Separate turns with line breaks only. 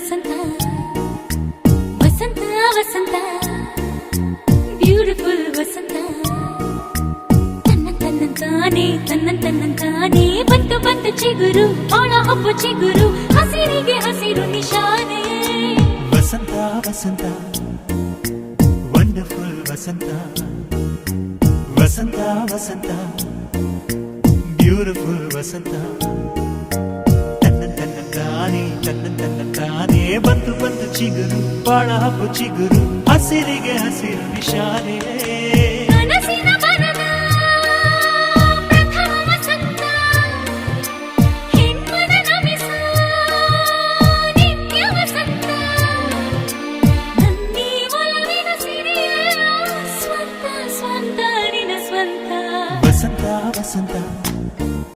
ವಸಂತ ವಸಂತ ವಸಂತ beautiful ವಸಂತ ತನ್ನಂತಾನೆ ಬಂತು ಬಂತು ಚಿಗುರು ಒಳ ಹಬ್ಬ ಚಿಗುರು ಹಸಿರಿಗೆ ಹಸಿರು ನಿಶಾನೆ
ವಸಂತ ವಸಂತ ವಂಡರ್ಫುಲ್ ವಸಂತ ವಸಂತ ವಸಂತ ಬ್ಯೂಟಿಫುಲ್ ವಸಂತ ತನ್ನಂತಾನೆ ಬಂತು ಬಂತು ಚಿಗುರು ಬಾಳ ಹಬ್ಬ ಚಿಗುರು ಹಸಿರಿಗೆ ಹಸಿರು ನಿಶಾನೆ